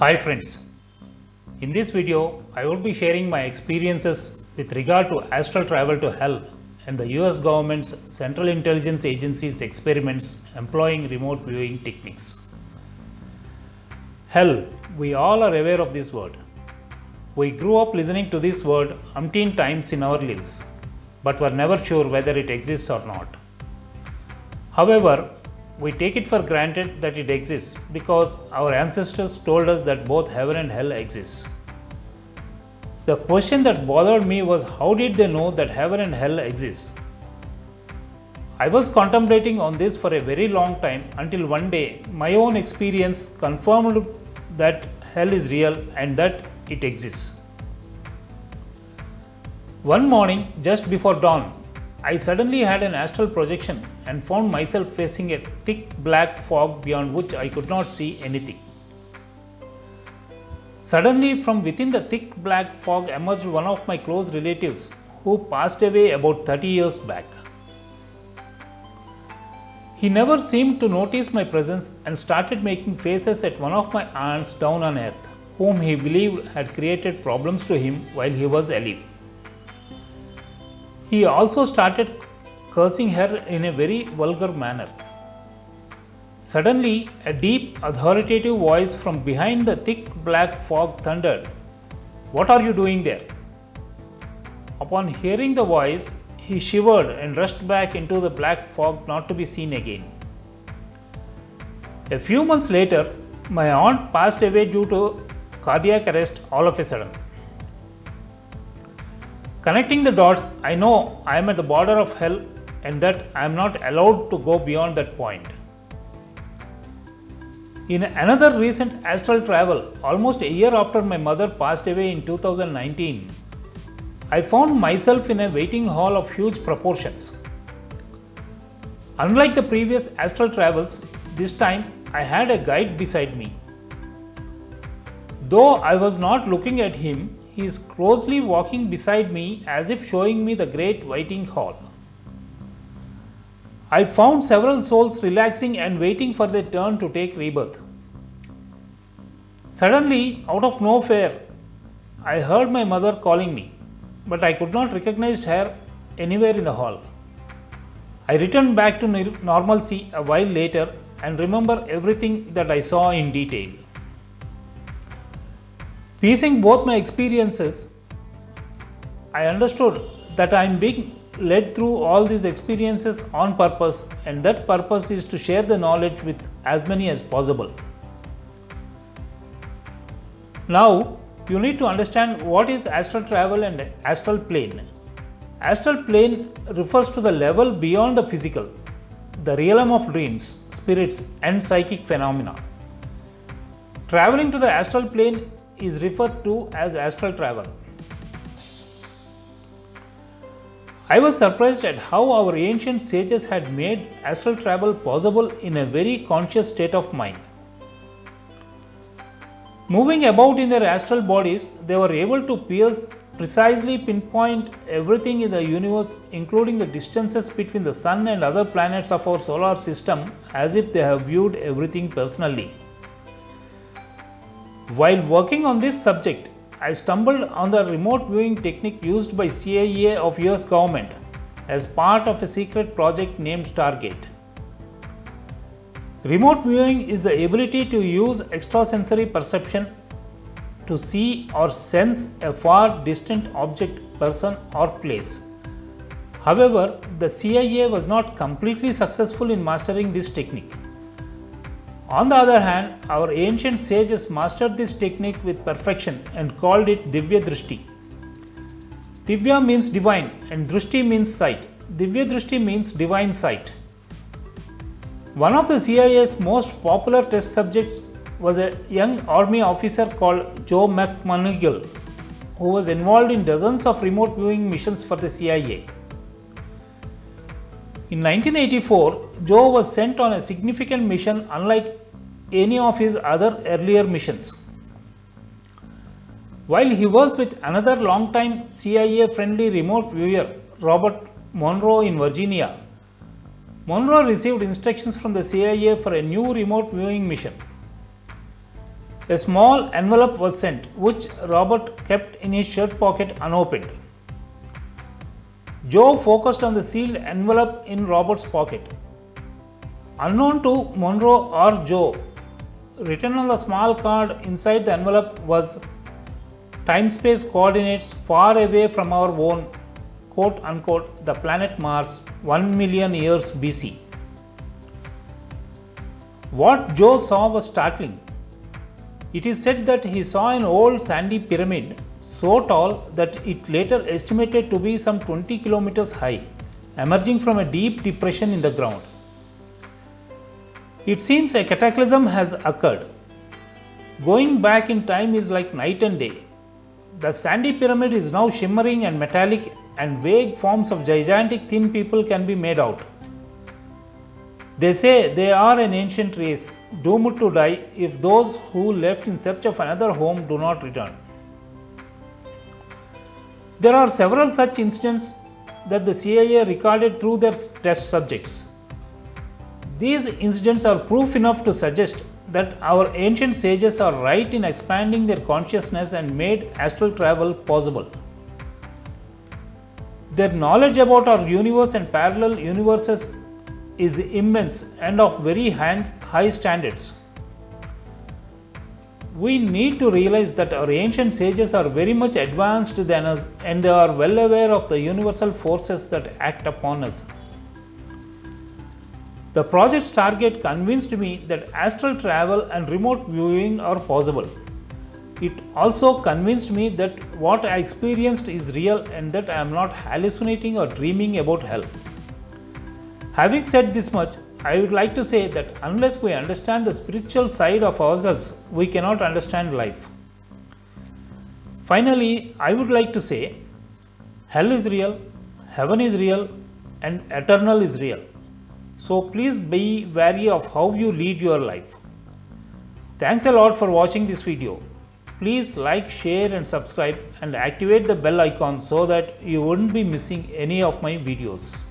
Hi friends, in this video I will be sharing my experiences with regard to astral travel to hell and the US government's Central Intelligence Agency's experiments employing remote viewing techniques. Hell, we all are aware of this word. We grew up listening to this word umpteen times in our lives, but were never sure whether it exists or not. However, we take it for granted that it exists because our ancestors told us that both heaven and hell exist. The question that bothered me was, how did they know that heaven and hell exist? I was contemplating on this for a very long time until one day my own experience confirmed that hell is real and that it exists. One morning, just before dawn, I suddenly had an astral projection and found myself facing a thick black fog beyond which I could not see anything. Suddenly, from within the thick black fog emerged one of my close relatives who passed away about 30 years back. He never seemed to notice my presence and started making faces at one of my aunts down on earth, whom he believed had created problems to him while he was alive. He also started cursing her in a very vulgar manner. Suddenly, a deep, authoritative voice from behind the thick black fog thundered, "What are you doing there?" Upon hearing the voice, he shivered and rushed back into the black fog not to be seen again. A few months later, my aunt passed away due to cardiac arrest all of a sudden. Connecting the dots, I know I am at the border of hell and that I am not allowed to go beyond that point. In another recent astral travel, almost a year after my mother passed away in 2019, I found myself in a waiting hall of huge proportions. Unlike the previous astral travels, this time I had a guide beside me. Though I was not looking at him, he is closely walking beside me as if showing me the great waiting hall. I found several souls relaxing and waiting for their turn to take rebirth. Suddenly, out of nowhere, I heard my mother calling me, but I could not recognize her anywhere in the hall. I returned back to normalcy a while later and remember everything that I saw in detail. Piecing both my experiences, I understood that I am being led through all these experiences on purpose, and that purpose is to share the knowledge with as many as possible. Now, you need to understand what is astral travel and astral plane. Astral plane refers to the level beyond the physical, the realm of dreams, spirits, and psychic phenomena. Traveling to the astral plane is referred to as astral travel. I was surprised at how our ancient sages had made astral travel possible in a very conscious state of mind. Moving about in their astral bodies, they were able to precisely pinpoint everything in the universe, including the distances between the sun and other planets of our solar system, as if they have viewed everything personally. While working on this subject, I stumbled on the remote viewing technique used by CIA of US government as part of a secret project named Stargate. Remote viewing is the ability to use extrasensory perception to see or sense a far distant object, person, or place. However, the CIA was not completely successful in mastering this technique. On the other hand, our ancient sages mastered this technique with perfection and called it Divya Drishti. Divya means divine and Drishti means sight. Divya Drishti means divine sight. One of the CIA's most popular test subjects was a young army officer called Joe McMonigal, who was involved in dozens of remote viewing missions for the CIA. In 1984, Joe was sent on a significant mission unlike any of his other earlier missions. While he was with another long-time CIA-friendly remote viewer, Robert Monroe in Virginia, Monroe received instructions from the CIA for a new remote viewing mission. A small envelope was sent, which Robert kept in his shirt pocket unopened. Joe focused on the sealed envelope in Robert's pocket. Unknown to Monroe or Joe, written on the small card inside the envelope was time-space coordinates far away from our own quote unquote the planet Mars 1 million years BC. What Joe saw was startling. It is said that he saw an old sandy pyramid so tall that it later estimated to be some 20 kilometers high, emerging from a deep depression in the ground. It seems a cataclysm has occurred. Going back in time is like night and day. The sandy pyramid is now shimmering and metallic, and vague forms of gigantic thin people can be made out. They say they are an ancient race, doomed to die if those who left in search of another home do not return. There are several such incidents that the CIA recorded through their test subjects. These incidents are proof enough to suggest that our ancient sages are right in expanding their consciousness and made astral travel possible. Their knowledge about our universe and parallel universes is immense and of very high standards. We need to realize that our ancient sages are very much advanced than us, and they are well aware of the universal forces that act upon us. The project's target convinced me that astral travel and remote viewing are possible. It also convinced me that what I experienced is real and that I am not hallucinating or dreaming about hell. Having said this much, I would like to say that unless we understand the spiritual side of ourselves, we cannot understand life. Finally, I would like to say, hell is real, heaven is real, and eternal is real. So please be wary of how you lead your life. Thanks a lot for watching this video. Please like, share and subscribe and activate the bell icon so that you wouldn't be missing any of my videos.